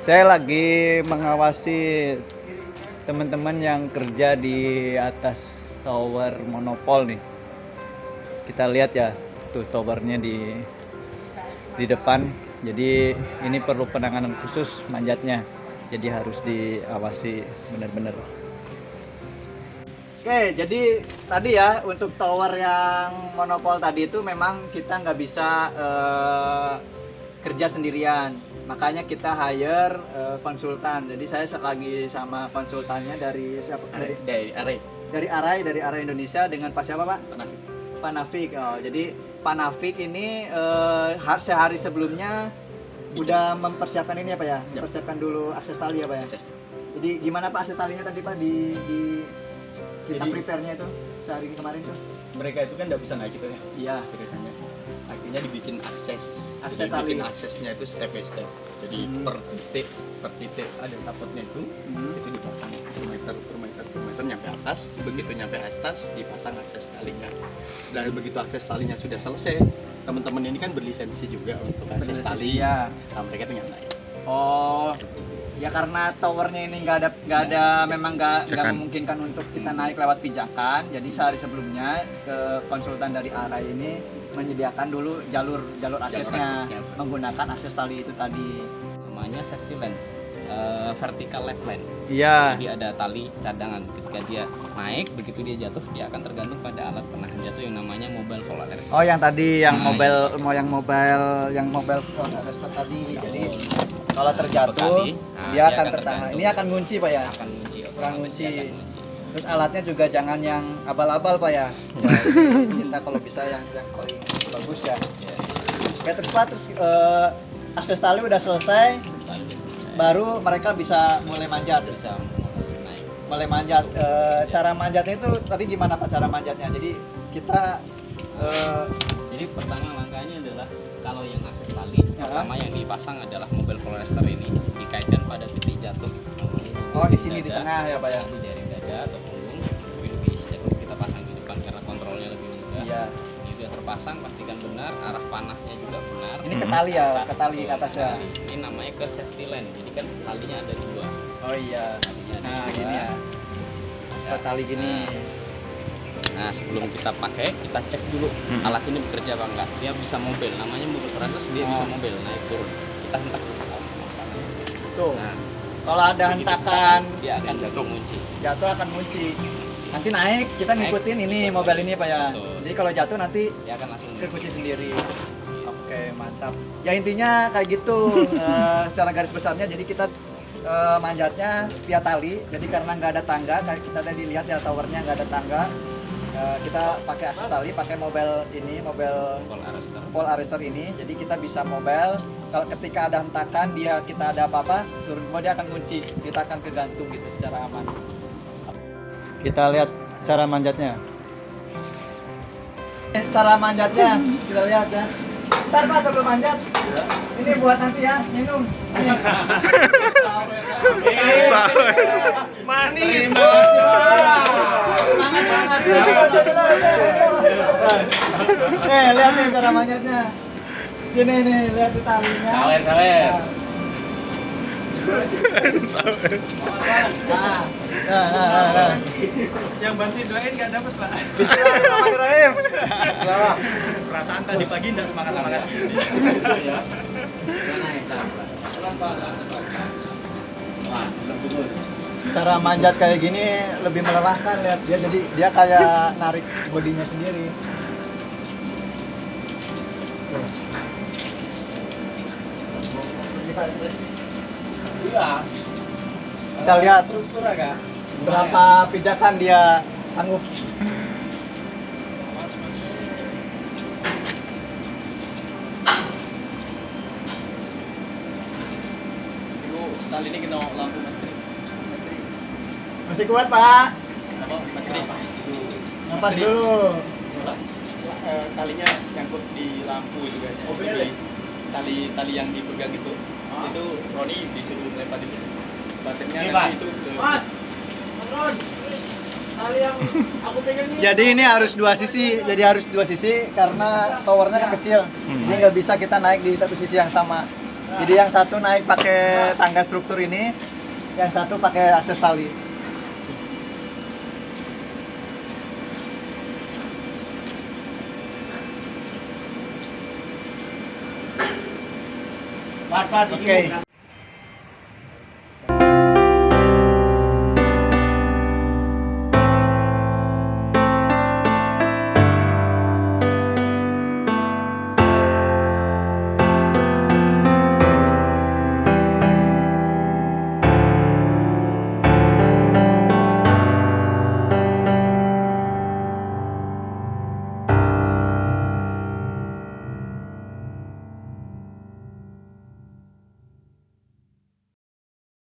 Saya lagi mengawasi teman-teman yang kerja di atas tower monopol nih. Kita lihat ya, tuh towernya di depan. Jadi ini perlu penanganan khusus manjatnya. Jadi harus diawasi benar-benar. Oke, jadi tadi ya untuk tower yang monopol tadi itu memang kita nggak bisa kerja sendirian, makanya kita hire konsultan. Jadi saya lagi sama konsultannya dari siapa? Dari Arai Indonesia dengan Pak siapa Pak? Pak Nafik. Oh, jadi Pak Nafik ini sehari sebelumnya udah mempersiapkan ini apa ya? Mempersiapkan dulu akses tali apa ya? Jadi gimana Pak akses talinya tadi Pak di kita prepare-nya itu sehari kemarin tuh? Mereka itu kan nggak bisa naik gitu ya? Iya. Ceritanya. Akhirnya dibikin akses Jadi bikin tali. aksesnya itu step by step. Jadi per titik ada supportnya itu dipasang per meter nyampe atas. Begitu nyampe atas dipasang akses talinya. Dan begitu akses talinya sudah selesai, teman-teman ini kan berlisensi juga untuk akses tali. Ya. Nah, mereka tinggal naik. Oh, ya karena towernya ini nggak ada memang nggak memungkinkan untuk kita naik lewat pijakan. Jadi sehari sebelumnya ke konsultan dari Arai ini menyediakan dulu jalur aksesnya menggunakan akses tali itu tadi. Namanya safety line, vertical left line. Iya. Jadi ada tali cadangan. Ketika dia naik, begitu dia jatuh, dia akan tergantung pada alat penahan jatuh yang namanya mobile fall arrestor. Oh, yang tadi yang Nah, mobile fall arrestor tadi. Jadi kalau terjatuh Bekali, dia akan tertahan. tergantung. Ini akan ngunci Pak ya? Akan ngunci. Akan otomatis ngunci. dia akan ngunci. Terus alatnya juga jangan yang abal-abal Pak ya. Kita kalau bisa yang paling bagus ya. Ya, Oke, terus Pak, akses tali udah selesai, lalu dia selesai. baru mereka bisa mulai manjat. Bisa naik. Mulai manjat. Cara manjatnya itu tadi gimana Pak cara manjatnya? Jadi kita Jadi pertama langkahnya adalah kalau yang akses tali, pertama yang dipasang adalah mobile fall arrestor ini dikaitkan pada titik jatuh. di sini di tengah ya Pak ya. Di dari dada atau punggung, lebih kita pasang di depan karena kontrolnya lebih mudah. Iya. Ini sudah terpasang, pastikan benar, arah panahnya juga benar. Ini ke tali ya, ke tali ke atas ya. Ini namanya ke safety line. Jadi kan talinya ada dua. Oh iya. Talinya ada Nah, dua. gini ya. Ke tali gini. Nah, sebelum kita pakai, kita cek dulu alat ini bekerja apa enggak. Dia bisa mobil, namanya mobile proses, dia bisa mobil, naik turun. Kita hentak. Tuh. Nah, Kalau ada hentakan dia akan jatuh kunci. jatuh akan kunci. Nanti naik kita ngikutin ini mobil ini Pak ya. Betul. Jadi kalau jatuh nanti Dia akan langsung ke kunci sendiri. Oke, mantap. Ya intinya kayak gitu. Secara garis besarnya jadi kita manjatnya via tali. Jadi karena nggak ada tangga, kayak kita tadi lihat ya towernya nggak ada tangga. Kita pakai akses tali, pakai mobil fall arrestor. pole arrestor ini. Jadi kita bisa mobile. Kalau ketika ada hentakan kita ada apa-apa turun semua dia akan kunci. Kita akan kegantung gitu secara aman. Kita lihat cara manjatnya. Cara manjatnya kita lihat ya. Ntar Pak sebelum manjat. Ini buat nanti ya minum. Ini. Manis. Semangat. Lihat nih cara manjatnya. Sini nih, lihat di talinya. Sawer. Nah. Yang bantu doain nggak dapat Pak. Bismillahirrahmanirrahim. Perasaan tadi pagi nggak semangat gini. Ya. Cara manjat kayak gini lebih melelahkan, lihat dia, jadi dia kayak narik bodinya sendiri. Iya. Kita lihat Struktur agak berapa pijakan dia sanggup. Tali ini kena lampu Mas Tri. Masih kuat Pak? Apa Mas Tri? Nafas dulu. Talinya nyangkut di lampu itu kayaknya. Oh, bener? Tali yang dipegang itu Roni disuruh lempar itu. Baterainya Ini, nanti Pak. itu ke Mas, Ron, tali yang aku pegang ini. Jadi ini harus dua sisi, karena towernya kan kecil. Jadi nggak bisa kita naik di satu sisi yang sama. Jadi yang satu naik pakai tangga struktur ini, yang satu pakai akses tali. Oke.